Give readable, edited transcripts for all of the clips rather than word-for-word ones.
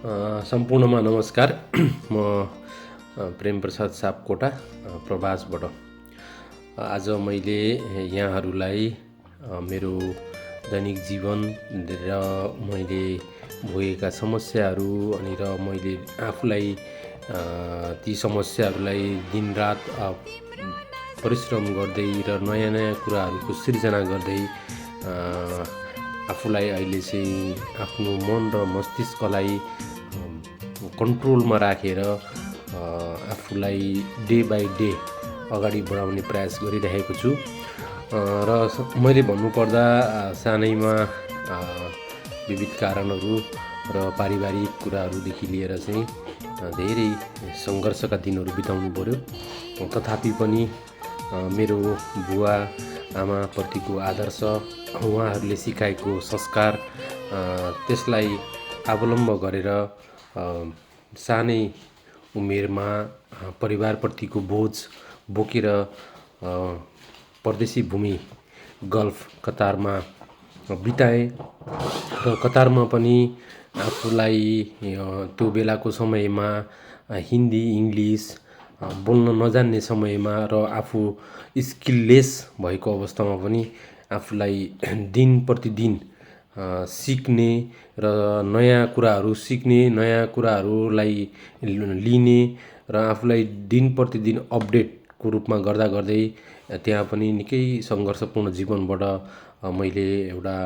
सम्पूर्णमा नमस्कार। म प्रेम प्रसाद सापकोटा प्रवासबाट आज मैले यहाँहरूलाई मेरो दैनिक जीवन र मैले भोगेका समस्याहरू अनि र मैले आफूलाई ती समस्याहरूलाई दिनरात परिश्रम गर्दै र नयाँ नयाँ कुराहरूको सिर्जना गर्दै आफूलाई अहिले चाहिँ आफ्नो मन र मस्तिष्कलाई कन्ट्रोलमा राखेर आफूलाई डे बाई डे अगाडि बढाउने प्रयास गरिरहेको छु। र मैले भन्नुपर्दा सानैमा विविध कारणहरू र पारिवारिक कुराहरूदेखि लिएर चाहिँ धेरै सङ्घर्षका दिनहरू बिताउनु पर्यो। तथापि पनि मेरो बुवा आमाप्रतिको आदर्श, उहाँहरूले सिकाएको संस्कार, त्यसलाई अवलम्ब गरेर सानै उमेरमा परिवारप्रतिको बोझ बोकेर परदेशी भूमि गल्फ कतारमा बिताएँ। र कतारमा पनि आफूलाई त्यो बेलाको समयमा हिन्दी इङ्ग्लिस बोल्न नजान्ने समयमा र आफू स्किललेस भएको अवस्थामा पनि आफूलाई दिन प्रतिदिन सिक्ने र नयाँ कुराहरू सिक्ने, नयाँ कुराहरूलाई लिने र आफूलाई दिन प्रतिदिन अपडेटको रूपमा गर्दा गर्दै त्यहाँ पनि निकै सङ्घर्षपूर्ण जीवनबाट मैले एउटा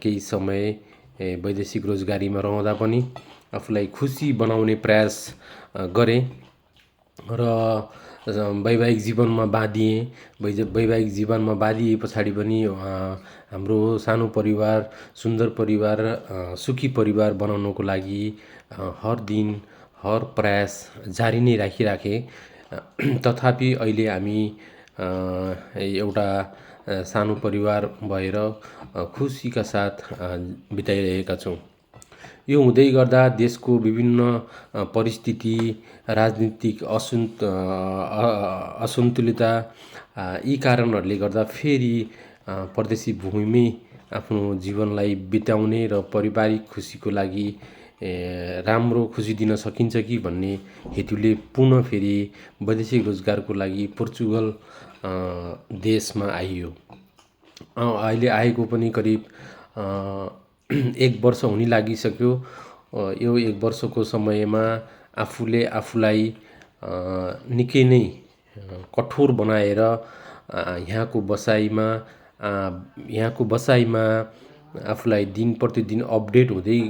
केही समय वैदेशिक रोजगारीमा रहँदा पनि आफूलाई खुसी बनाउने प्रयास गरेँ र वैवाहिक जीवनमा बाँधिएँ। वैवाहिक जीवनमा बाँधिए पछाडि पनि हाम्रो सानो परिवार, सुन्दर परिवार, सुखी परिवार बनाउनको लागि हर दिन हर प्रयास जारी नै राखिराखेँ। तथापि अहिले हामी एउटा सानो परिवार भएर खुसीका साथ बिताइरहेका छौँ। यो हुँदै गर्दा देशको विभिन्न परिस्थिति, राजनीतिक असन्तुलितता, यी कारणहरूले गर्दा फेरि परदेशी भूमिमै आफ्नो जीवनलाई बिताउने र पारिवारिक खुसीको लागि राम्रो खुसी दिन सकिन्छ कि भन्ने हेतुले पुनः फेरि वैदेशिक रोजगारको लागि पोर्चुगल देशमा आइयो। अहिले आएको पनि करिब 1 वर्ष हुन लागिसक्यो। यो 1 वर्षको समयमा आफूले आफूलाई निकै नै कठोर बनाएर यहाँको बसाइमा आफूलाई दिन प्रतिदिन अपडेट हुँदै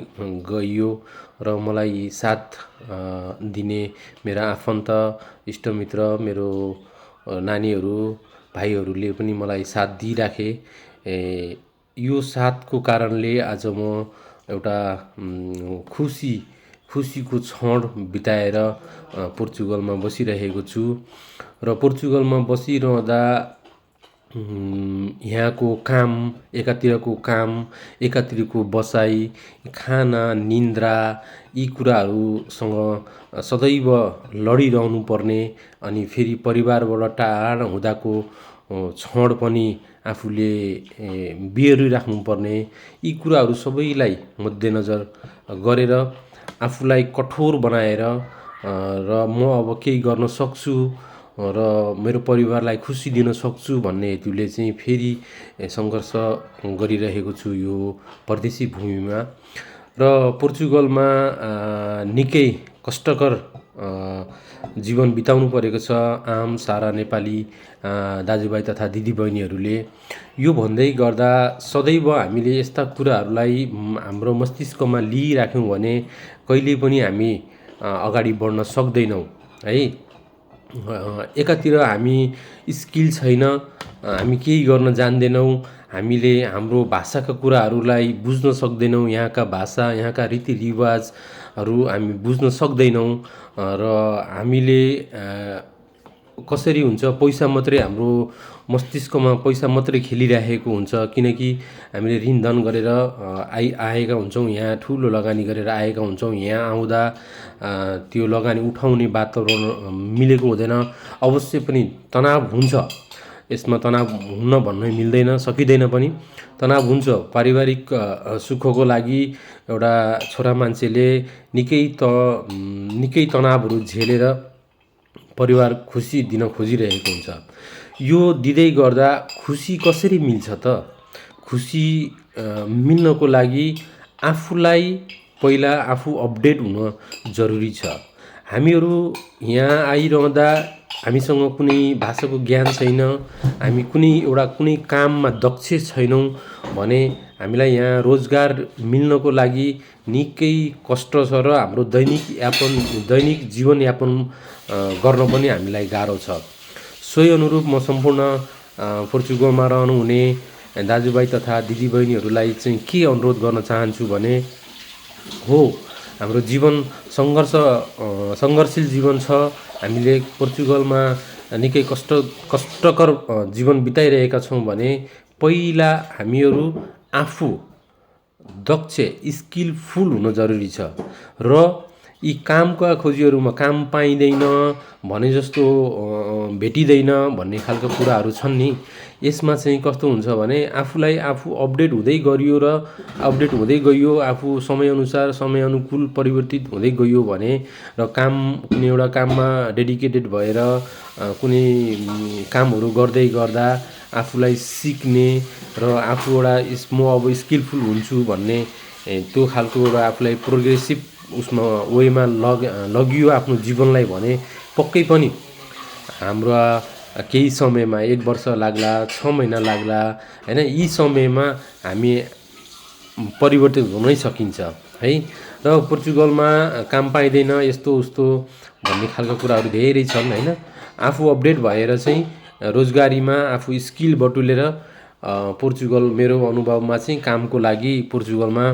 गइयो र मलाई साथ दिने मेरा आफन्त, इष्टमित्र, मेरो नानीहरू, भाइहरूले पनि मलाई साथ दिइराखे। यो साथको कारणले आज म एउटा खुसीको क्षण बिताएर पोर्चुगलमा बसिरहेको छु। र पोर्चुगलमा बसिरहँदा यहाँको काम, एकातिरको बसाइ, खाना, निन्द्रा, यी कुराहरूसँग सदैव लडिरहनु पर्ने अनि फेरि परिवारबाट टाढा हुँदाको क्षण पनि आफूले बिहोरिराख्नु पर्ने, यी कुराहरू सबैलाई मध्यनजर गरेर आफूलाई कठोर बनाएर र म अब केही गर्न सक्छु र मेरो परिवारलाई खुसी दिन सक्छु भन्ने हेतुले चाहिँ फेरि सङ्घर्ष गरिरहेको छु यो परदेशी भूमिमा। र पोर्चुगलमा निकै कष्टकर जीवन बिताउनु परेको छ सारा नेपाली दाजुभाइ तथा दिदीबहिनीहरूले। यो भन्दै गर्दा सदैव हामीले यस्ता कुराहरूलाई हाम्रो मस्तिष्कमा लिइराख्यौँ भने कहिल्यै पनि हामी अगाडि बढ्न सक्दैनौँ है। एकातिर हामी स्किल छैन, हामी केही गर्न जान्दैनौँ, हामीले हाम्रो भाषाका कुराहरूलाई बुझ्न सक्दैनौँ, यहाँका भाषा, यहाँका रीतिरिवाजहरू हामी बुझ्न सक्दैनौँ र हामीले कसरी हुन्छ पैसा मात्रै हाम्रो मस्तिष्कमा पैसा मात्रै खेलिरहेको हुन्छ। किनकि हामीले ऋणधन गरेर आएका हुन्छौँ, यहाँ ठुलो लगानी गरेर आएका हुन्छौँ। यहाँ आउँदा त्यो लगानी उठाउने वातावरण मिलेको हुँदैन। अवश्य पनि तनाव हुन्छ। यसमा तनाव हुन्न भन्न मिल्दैन, सकिँदैन पनि। तनाव हुन्छ। पारिवारिक सुखको लागि एउटा छोरा मान्छेले निकै तनावहरू झेलेर परिवार खुसी दिन खोजिरहेको हुन्छ। यो दिँदै गर्दा खुसी कसरी मिल्छ त? खुसी मिल्नको लागि आफूलाई पहिला आफू अपडेट हुन जरुरी छ। हामीहरू यहाँ आइरहँदा हामीसँग कुनै भाषाको ज्ञान छैन, हामी कुनै काममा दक्ष छैनौँ भने हामीलाई यहाँ रोजगार मिल्नको लागि निकै कष्ट छ र हाम्रो दैनिक जीवनयापन गर्न पनि हामीलाई गाह्रो छ। सोही अनुरूप म सम्पूर्ण पोर्चुगलमा रहनुहुने दाजुभाइ तथा दिदीबहिनीहरूलाई चाहिँ के अनुरोध गर्न चाहन्छु भने हाम्रो जीवन सङ्घर्षशील जीवन छ। हामीले पोर्चुगलमा निकै कष्टकर जीवन बिताइरहेका छौँ भने पहिला हामीहरू आफू दक्ष स्किलफुल हुन जरुरी छ र यी कामका खोजीहरूमा काम पाइँदैन भने जस्तो भेटिँदैन भन्ने खालको कुराहरू छन् नि। यसमा चाहिँ कस्तो हुन्छ भने आफूलाई आफू अपडेट हुँदै गइयो, आफू समयअनुसार समयानुकूल परिवर्तित हुँदै गइयो भने र कुनै एउटा काममा डेडिकेटेड भएर कुनै कामहरू गर्दै गर्दा आफूलाई सिक्ने र आफू एउटा म अब स्किलफुल हुन्छु भन्ने त्यो खालको एउटा आफूलाई प्रोग्रेसिभ उसमा वेमा लगियो आफ्नो जीवनलाई भने पक्कै पनि हाम्रो केही समयमा 1 वर्ष लाग्ला, 6 महिना लाग्ला हैन, यी समयमा हामी परिवर्तित हुनै सकिन्छ है। र पोर्चुगलमा काम पाइँदैन यस्तो उस्तो भन्ने खालको कुराहरू धेरै छन् हैन। आफू अपडेट भएर चाहिँ रोजगारीमा आफू स्किल बटुलेर पोर्चुगल मेरो अनुभवमा चाहिँ कामको लागि पोर्चुगलमा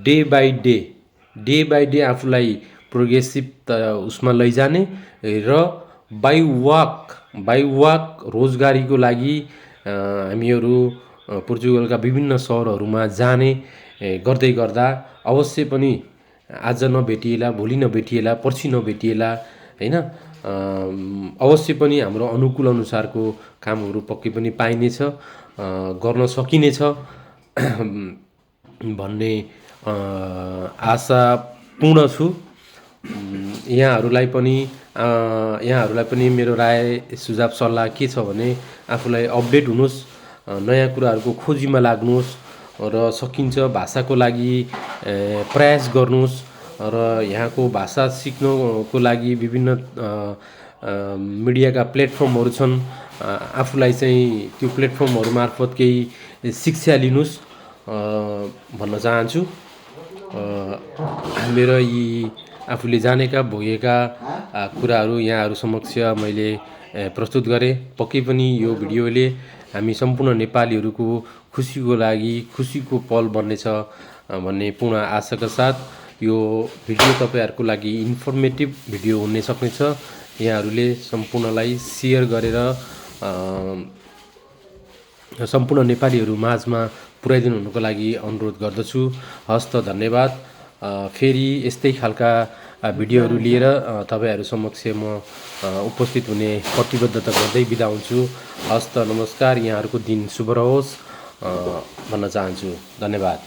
डे बाई डे आफूलाई प्रोग्रेसिभ उसमा लैजाने र बाई वाक रोजगारीको लागि हामीहरू पोर्चुगलका विभिन्न सहरहरूमा जाने गर्दै गर्दा अवश्य पनि आज नभेटिएला, भोलि नभेटिएला, पर्सि नभेटिएला हैन, अवश्य पनि हाम्रो अनुकूल अनुसारको कामहरू पक्कै पनि पाइनेछ, गर्न सकिनेछ भन्ने आशा पूर्ण छु। यहाँहरूलाई पनि मेरो राय सुझाव सल्लाह के छ भने आफूलाई अपडेट हुनुहोस्, नयाँ कुराहरूको खोजीमा लाग्नुहोस् र सकिन्छ भाषाको लागि प्रयास गर्नुहोस् र यहाँको भाषा सिक्नको लागि विभिन्न मिडियाका प्लेटफर्महरू छन्। आफूलाई चाहिँ त्यो प्लेटफर्महरू मार्फत केही शिक्षा लिनुहोस् भन्न चाहन्छु। मेरो यी आफूले जानेका भोगेका कुराहरू यहाँहरू समक्ष मैले प्रस्तुत गरेँ। पक्कै पनि यो भिडियोले हामी सम्पूर्ण नेपालीहरूको खुसीको लागि खुसीको पल बन्नेछ भन्ने पूर्ण आशाका साथ यो भिडियो तपाईहरुको लागि इन्फर्मेटिभ भिडियो हुन सक्नेछ। यहाँहरूले सम्पूर्णलाई शेयर गरेर सम्पूर्ण नेपालीहरू माझमा पुर्याइदिनु हुनुको लागि अनुरोध गर्दछु। हस्त धन्यवाद। फेरि यस्तै खालका भिडियोहरू लिएर तपाईहरु समक्ष म उपस्थित हुने प्रतिबद्धता गर्दै बिदा हुन्छु। हस्त नमस्कार। यहाँहरूको दिन शुभ रहोस् भन्न चाहन्छु। धन्यवाद।